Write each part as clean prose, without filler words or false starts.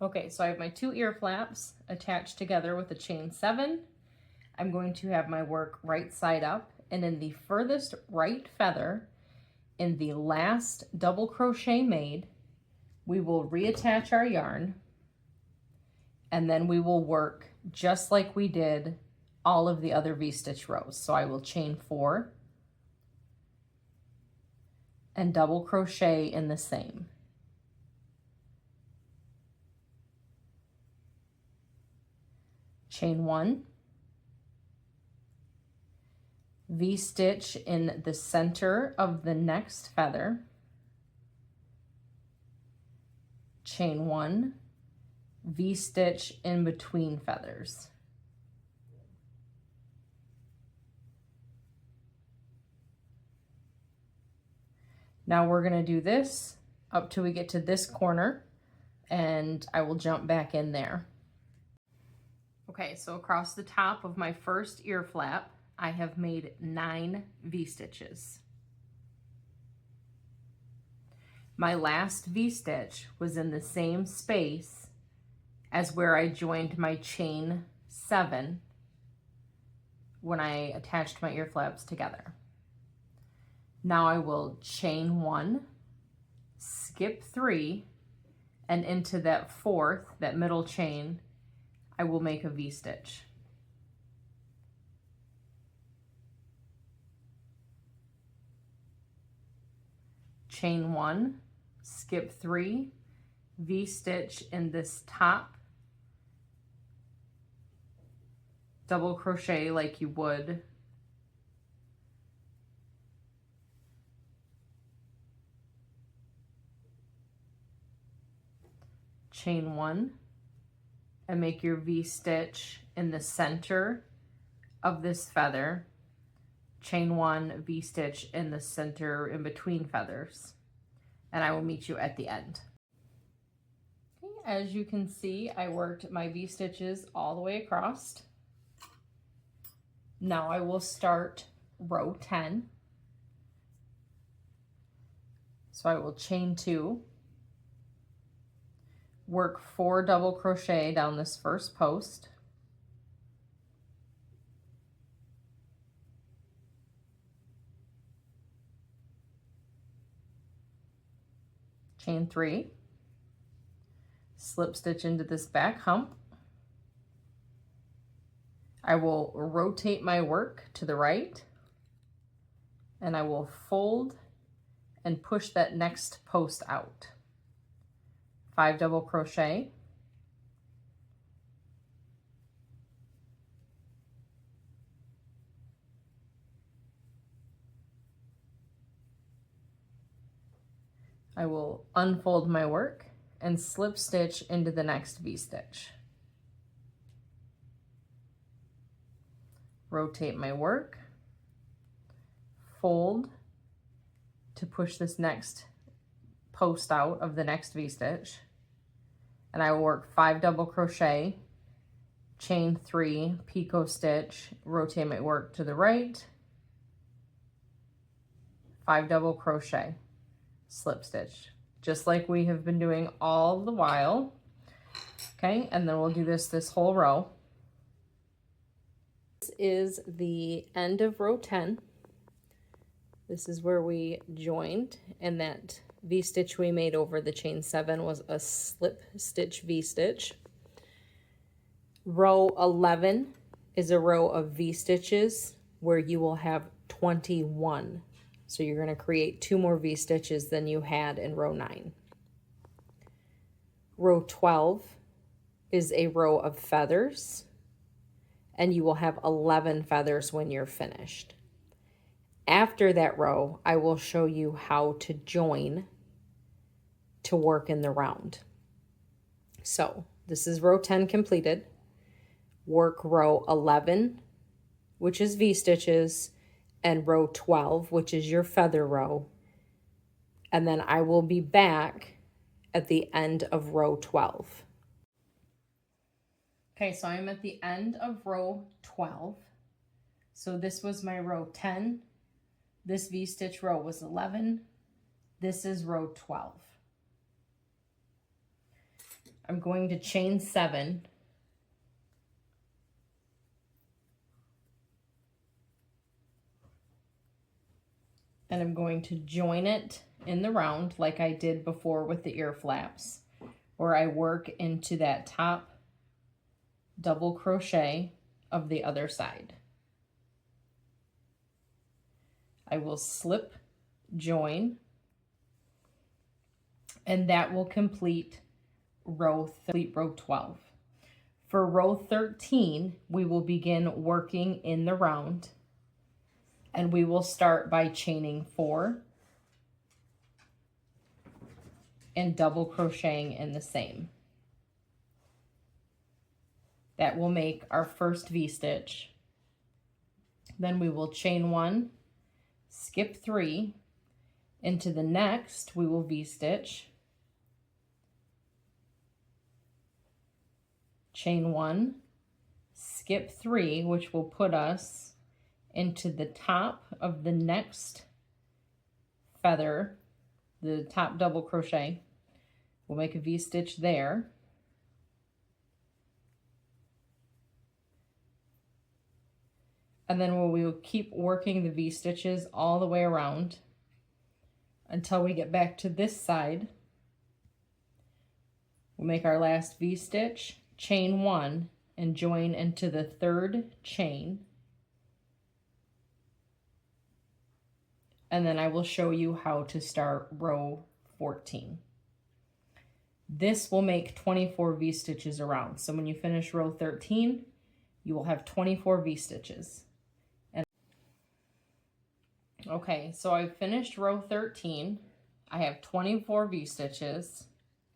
Okay, so I have my 2 ear flaps attached together with a chain 7. I'm going to have my work right side up, and in the furthest right feather, in the last double crochet made, we will reattach our yarn, and then we will work just like we did all of the other V-stitch rows. So I will chain 4 and double crochet in the same. Chain 1, V-stitch in the center of the next feather, chain 1, V-stitch in between feathers. Now we're going to do this up till we get to this corner, and I will jump back in there. Okay, so across the top of my first ear flap, I have made 9 V-stitches. My last V-stitch was in the same space as where I joined my chain 7 when I attached my ear flaps together. Now I will chain 1, skip 3, and into that 4th, that middle chain, I will make a V-stitch. Chain 1, skip 3, V-stitch in this top, double crochet like you would chain 1 and make your V-stitch in the center of this feather, chain 1, V-stitch in the center in between feathers, and I will meet you at the end. Okay, as you can see, I worked my V-stitches all the way across. Now I will start row 10. So I will chain 2, work 4 double crochet down this first post, chain 3, slip stitch into this back hump. I will rotate my work to the right, and I will fold and push that next post out. 5 double crochet, I will unfold my work and slip stitch into the next V-stitch. Rotate my work, fold to push this next post out of the next V-stitch, and I will work 5 double crochet, chain 3, picot stitch, rotate my work to the right, 5 double crochet, slip stitch, just like we have been doing all the while. Okay, and then we'll do this whole row. This is the end of row 10. This is where we joined, and that V-stitch we made over the chain 7 was a slip stitch V-stitch. Row 11 is a row of V-stitches where you will have 21. So you're going to create 2 more V-stitches than you had in row 9. Row 12 is a row of feathers, and you will have 11 feathers when you're finished. After that row, I will show you how to join to work in the round. So this is row 10 completed. Work row 11, which is V-stitches, and row 12, which is your feather row. And then I will be back at the end of row 12. Okay, so I'm at the end of row 12. So this was my row 10. This V-stitch row was 11. This is row 12. I'm going to chain 7. And I'm going to join it in the round like I did before with the ear flaps, where I work into that top double crochet of the other side. I will slip, join, and that will complete row 12. For row 13, we will begin working in the round, and we will start by chaining 4 and double crocheting in the same. That will make our first V-stitch. Then we will chain 1, skip 3, into the next we will V-stitch, chain 1, skip 3, which will put us into the top of the next feather, the top double crochet. We'll make a V-stitch there. And then we will keep working the V-stitches all the way around until we get back to this side. We'll make our last V-stitch, chain 1, and join into the 3rd chain. And then I will show you how to start row 14. This will make 24 V-stitches around. So when you finish row 13, you will have 24 V-stitches. Okay, so I finished row 13. I have 24 V-stitches.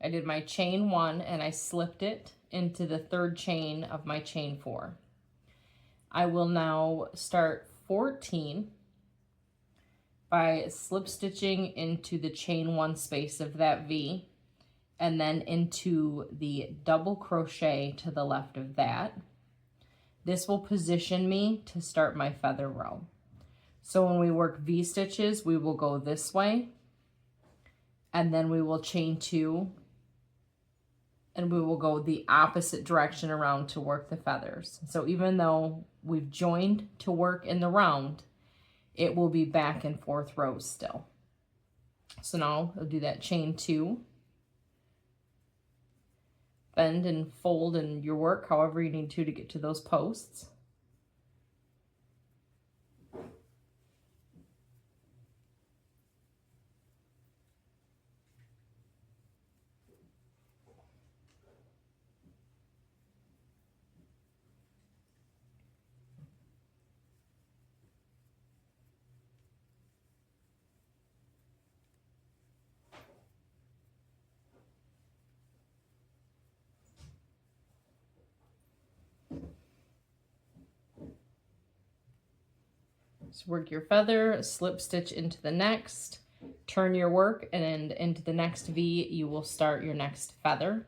I did my chain 1 and I slipped it into the 3rd chain of my chain 4. I will now start 14 by slip stitching into the chain 1 space of that V, and then into the double crochet to the left of that. This will position me to start my feather row. So when we work V-stitches, we will go this way, and then we will chain 2, and we will go the opposite direction around to work the feathers. So even though we've joined to work in the round, it will be back and forth rows still. So now I'll do that chain 2, bend and fold in your work however you need to get to those posts. So work your feather, slip stitch into the next, turn your work, and into the next V, you will start your next feather.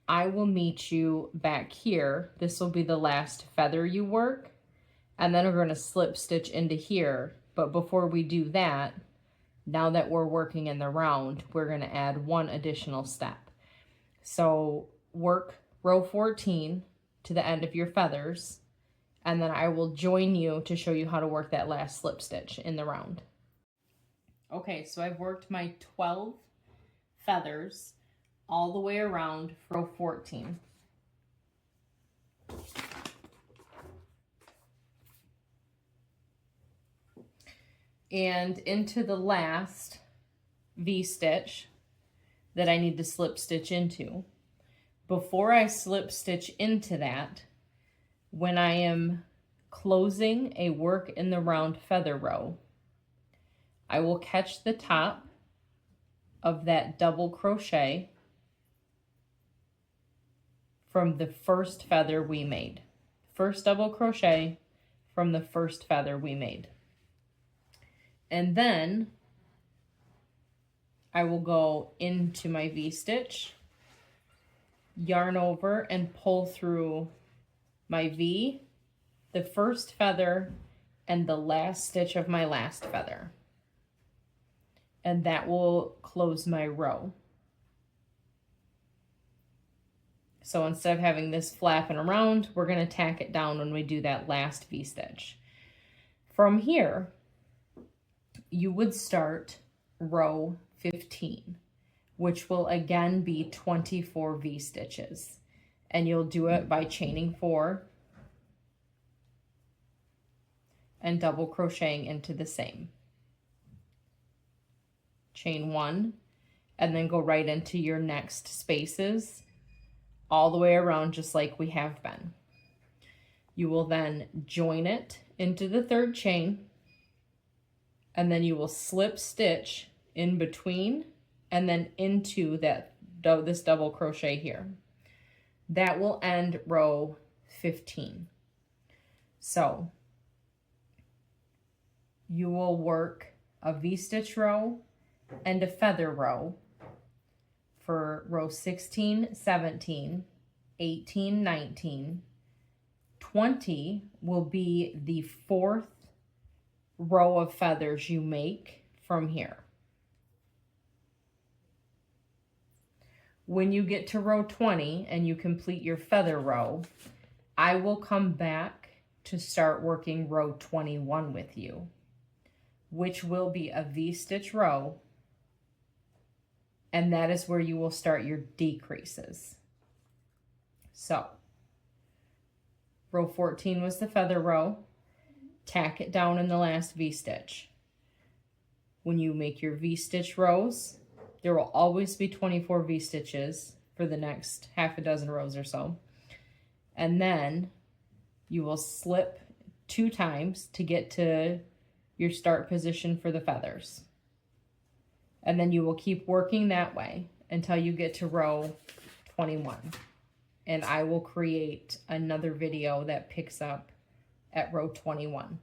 I will meet you back here. This will be the last feather you work, and then we're going to slip stitch into here. But before we do that, now that we're working in the round, we're going to add one additional step. So work row 14 to the end of your feathers, and then I will join you to show you how to work that last slip stitch in the round. Okay, so I've worked my 12 feathers all the way around row 14. And into the last V-stitch that I need to slip stitch into. Before I slip stitch into that, when I am closing a work in the round feather row, I will catch the top of that double crochet from the first feather we made. First double crochet from the first feather we made. And then I will go into my V-stitch, yarn over, and pull through my V, the first feather, and the last stitch of my last feather. And that will close my row. So instead of having this flapping around, we're going to tack it down when we do that last V-stitch. From here, you would start row 15, which will again be 24 V-stitches. And you'll do it by chaining 4 and double crocheting into the same. Chain 1, and then go right into your next spaces all the way around just like we have been. You will then join it into the 3rd chain, and then you will slip stitch in between and then into this double crochet here. That will end row 15. So you will work a V-stitch row and a feather row for row 16, 17, 18, 19. 20 will be the 4th row of feathers you make from here. When you get to row 20 and you complete your feather row, I will come back to start working row 21 with you, which will be a V-stitch row, and that is where you will start your decreases. So, row 14 was the feather row. Tack it down in the last V-stitch. When you make your V-stitch rows, there will always be 24 V-stitches for the next half a dozen rows or so. And then you will slip 2 times to get to your start position for the feathers. And then you will keep working that way until you get to row 21. And I will create another video that picks up at row 21.